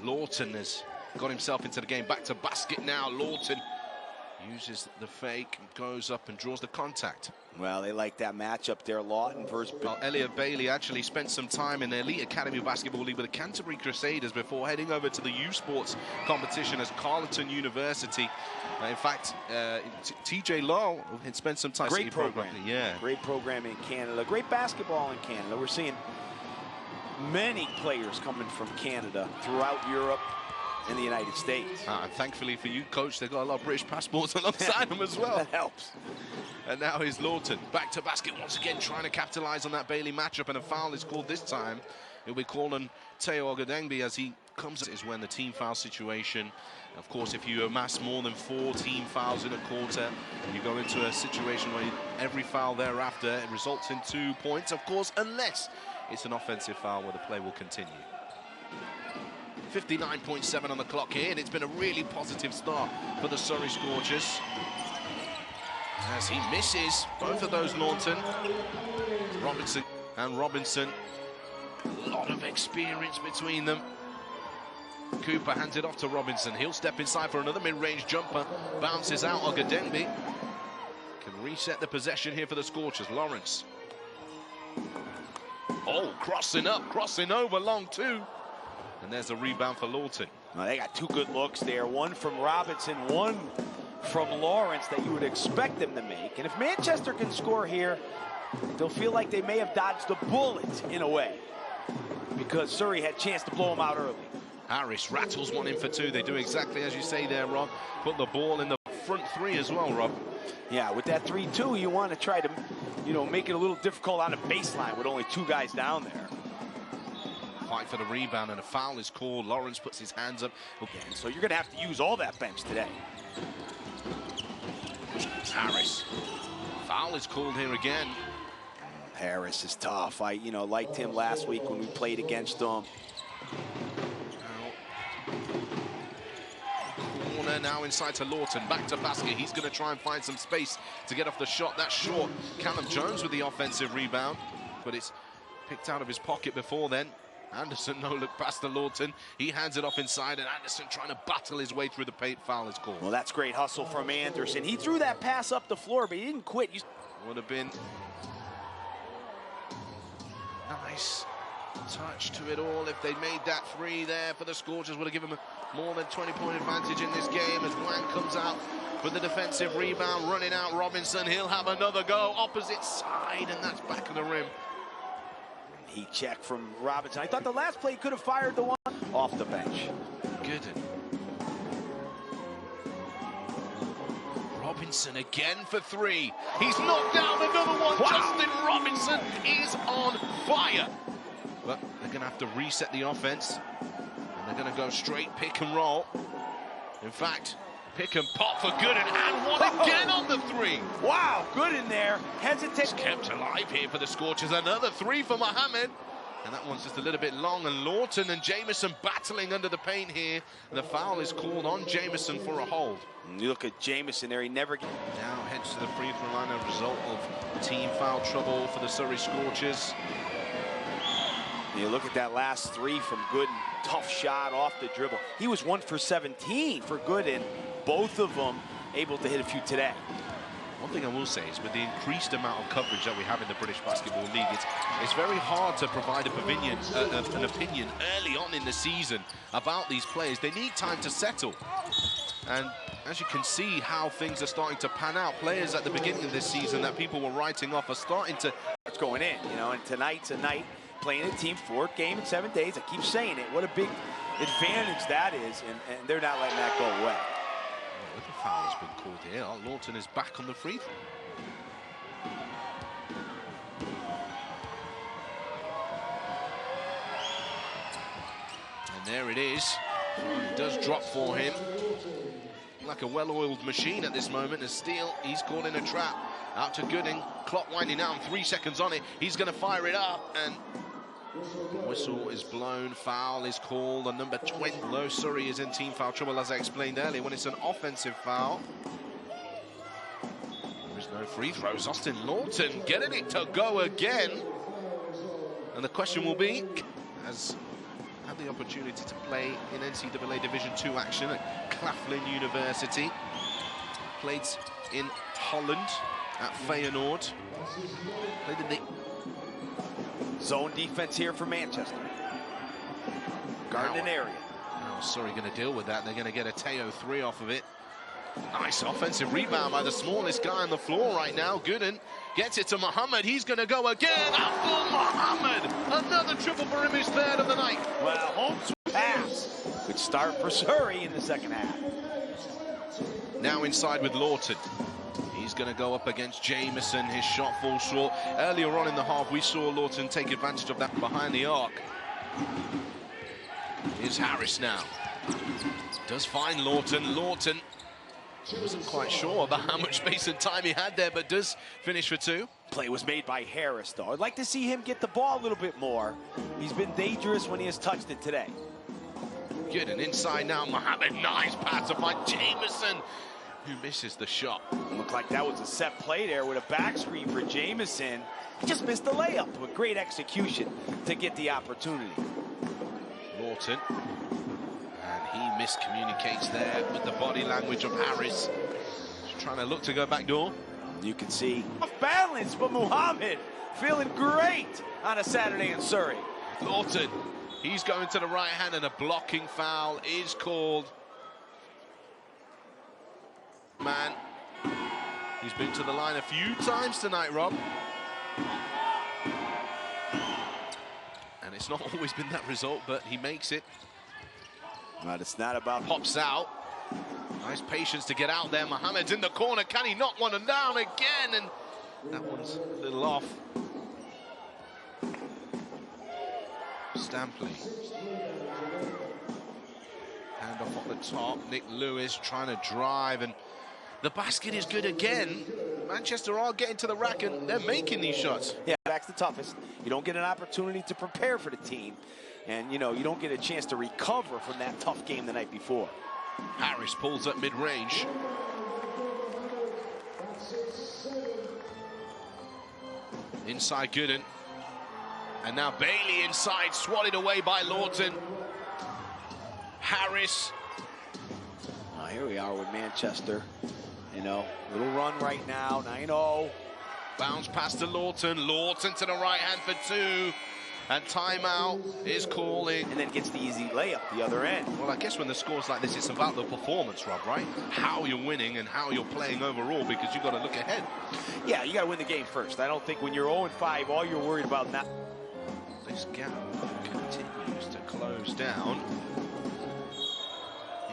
Lawton has got himself into the game. Back to basket now. Lawton uses the fake, goes up and draws the contact. Well, they like that matchup there, Lawton versus... Well, Elliot Bailey actually spent some time in the Elite Academy Basketball League with the Canterbury Crusaders before heading over to the youth sports competition as Carleton University. In fact, TJ Lowe had spent some time... Great program. Yeah. Great program in Canada. Great basketball in Canada. We're seeing many players coming from Canada throughout Europe in the United States. And thankfully for you, Coach, they've got a lot of British passports alongside them as well. That helps. And now here's Lawton, back to basket once again, trying to capitalize on that Bailey matchup, and a foul is called this time. It'll be called on Teo Ogadengbi as he comes. Is when the team foul situation, of course, if you amass more than 4 team fouls in a quarter, you go into a situation where every foul thereafter it results in 2 points, of course, unless it's an offensive foul where the play will continue. 59.7 on the clock here, and it's been a really positive start for the Surrey Scorchers. As he misses both of those, Lawton, Robinson and Robinson. A lot of experience between them. Cooper hands it off to Robinson. He'll step inside for another mid-range jumper. Bounces out. Ogadengbi can reset the possession here for the Scorchers. Lawrence. Oh, crossing up, crossing over, long two. And there's a rebound for Lawton. Well, they got 2 good looks there. One from Robinson, one from Lawrence that you would expect them to make. And if Manchester can score here, they'll feel like they may have dodged the bullet in a way, because Surrey had a chance to blow them out early. Harris rattles one in for 2. They do exactly as you say there, Rob. Put the ball in the front 3 as well, Rob. Yeah, with that 3-2, you want to try to, make it a little difficult on the baseline with only 2 guys down there. Fight for the rebound, and a foul is called. Lawrence puts his hands up. Okay, so you're going to have to use all that bench today. Harris. Foul is called here again. Harris is tough. I, liked him last week when we played against him. Corner now inside to Lawton. Back to basket. He's going to try and find some space to get off the shot. That's short. Callum Jones with the offensive rebound, but it's picked out of his pocket before then. Anderson, no look past the Lawton. He hands it off inside, and Anderson trying to battle his way through the paint. Foul is called. Well, that's great hustle from Anderson. He threw that pass up the floor, but he didn't quit. Would have been nice touch to it all if they'd made that 3 there for the Scorchers. Would have given them a more than 20-point advantage in this game as Blank comes out with the defensive rebound, running out Robinson. He'll have another go opposite side, and that's back of the rim. He checked from Robinson. I thought the last play could have fired the one off the bench. Gooden. Robinson again for 3. He's knocked down another one. Wow. Justin Robinson is on fire. But they're going to have to reset the offense. And they're going to go straight pick and roll. In fact, pick and pop for Gooden, and one again on the 3. Wow, good in there. Hesitate. Kept alive here for the Scorchers. Another 3 for Mohammed. And that one's just a little bit long, and Lawton and Jameson battling under the paint here. And the foul is called on Jameson for a hold. And you look at Jameson there, he never... Now heads to the free throw line, a result of team foul trouble for the Surrey Scorchers. You look at that last 3 from Gooden. Tough shot off the dribble. He was 1 for 17 for Gooden. Both of them able to hit a few today. One thing I will say is with the increased amount of coverage that we have in the British Basketball League, it's very hard to provide an opinion early on in the season about these players. They need time to settle. And as you can see how things are starting to pan out, players at the beginning of this season that people were writing off are starting to... It's going in, and tonight's a night playing a team 4th game in 7 days. I keep saying it. What a big advantage that is, and they're not letting that go away. The foul has been called here. Lawton is back on the free throw. And there it is. It does drop for him. Like a well-oiled machine at this moment. And Steele, he's caught in a trap. Out to Gooden. Clock winding down. 3 seconds on it. He's going to fire it up. And whistle is blown. Foul is called on number 20. Low Surrey is in team foul trouble, as I explained earlier, when it's an offensive foul. There is no free throws. Austin Lawton getting it to go again. And the question will be, as had the opportunity to play in NCAA Division II action at Claflin University. Played in Holland at Feyenoord. Played in the zone defense here for Manchester. Guarding an area. How Surrey going to deal with that? They're going to get a Teo 3 off of it. Nice offensive rebound by the smallest guy on the floor right now. Gooden gets it to Mohammed. He's going to go again. Abdul Mohammed. Another triple for him, his third of the night. Well, home pass. Good start for Surrey in the second half. Now inside with Lawton. He's going to go up against Jameson. His shot falls short. Earlier on in the half, we saw Lawton take advantage of that behind the arc. Here's Harris now. Does find Lawton. Lawton wasn't quite sure about how much space and time he had there, but does finish for 2. Play was made by Harris, though. I'd like to see him get the ball a little bit more. He's been dangerous when he has touched it today. Good, and inside now, Mohammed. Nice pass to find Jameson, who misses the shot. Looked like that was a set play there with a back screen for Jameson. He just missed the layup with great execution to get the opportunity. Lawton. He miscommunicates there with the body language of Harris. He's trying to look to go back door. You can see off balance, but Mohammed feeling great on a Saturday in Surrey. Lawton, he's going to the right hand and a blocking foul is called. Man, he's been to the line a few times tonight, Rob. And it's not always been that result, but he makes it. But it's not about... Pops out. Nice patience to get out there. Mohammed's in the corner. Can he knock one down again? And that one's a little off. Stampley. Hand off at the top. Nick Lewis trying to drive. And the basket is good again. Manchester are getting to the rack and they're making these shots. Yeah, that's the toughest. You don't get an opportunity to prepare for the team. And, you know, you don't get a chance to recover from that tough game the night before. Harris pulls up mid-range. Inside Gooden. And now Bailey inside, swatted away by Lawton. Harris. Here we are with Manchester. You know, little run right now, 9-0. Bounce pass to Lawton. Lawton to the right hand for 2. And timeout is calling. And then gets the easy layup the other end. Well, I guess when the score's like this, it's about the performance, Rob, right? How you're winning and how you're playing overall, because you've got to look ahead. Yeah, you got to win the game first. I don't think when you're 0-5, all you're worried about now. This gap continues to close down.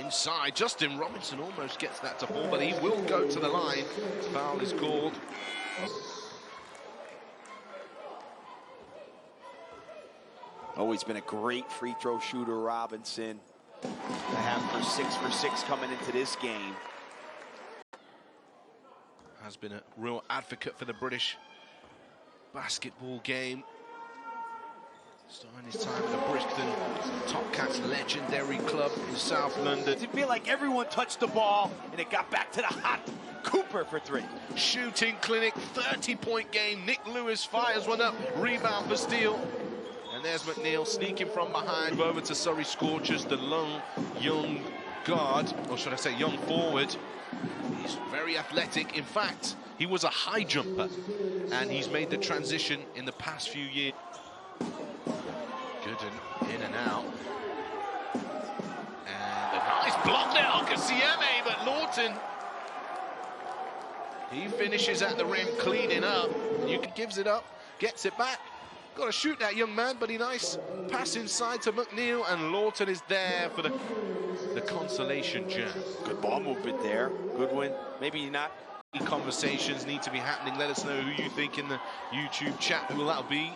Inside, Justin Robinson almost gets that to fall, but he will go to the line. Foul is called. Always been a great free throw shooter, Robinson. To have for 6 for 6 coming into this game. Has been a real advocate for the British basketball game. Starting his time at the Brixton Top Cats legendary club in South London. It feel like everyone touched the ball and it got back to the hot Cooper for 3. Shooting clinic, 30-point game. Nick Lewis fires one up, rebound for steal. And there's McNeil sneaking from behind. Over to Surrey Scorchers, the long, young guard, or should I say young forward. He's very athletic. In fact, he was a high jumper. And he's made the transition in the past few years. Gooden in and out. And a nice block there, Okasieme, but Lawton, he finishes at the rim, cleaning up. Gives it up, gets it back. Got to shoot that young man, but he nice pass inside to McNeil, and Lawton is there for the consolation jam. Good ball movement there. Good win. Maybe not. Conversations need to be happening. Let us know who you think in the YouTube chat. Who will that be?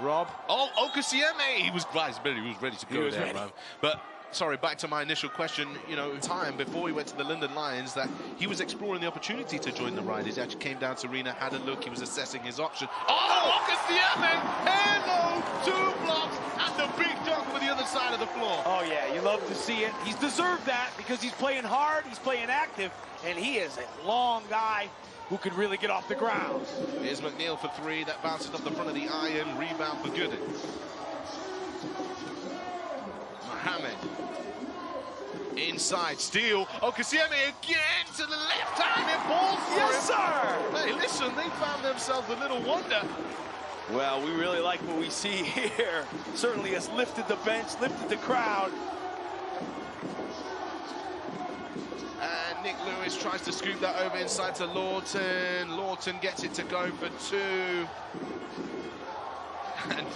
Rob. Oh, Okasieme. He was ready to go there, Rob. But sorry, back to my initial question. You know, time before he went to the London Lions, that he was exploring the opportunity to join the Riders. He actually came down to arena, had a look. He was assessing his option. Oh, Okasieme! Hello, 2 blocks and the big dunk for the other side of the floor. Oh yeah, you love to see it. He's deserved that because he's playing hard, he's playing active, and he is a long guy who could really get off the ground. Here's McNeil for 3. That bounces off the front of the iron. Rebound for Gooden. Mohamed. Inside, Steele. Okasieme again to the left hand. It balls for Yes, him. sir! Hey, listen, they found themselves a little wonder. Well, we really like what we see here. Certainly has lifted the bench, lifted the crowd. And Nick Lewis tries to scoop that over inside to Lawton. Lawton gets it to go for 2. And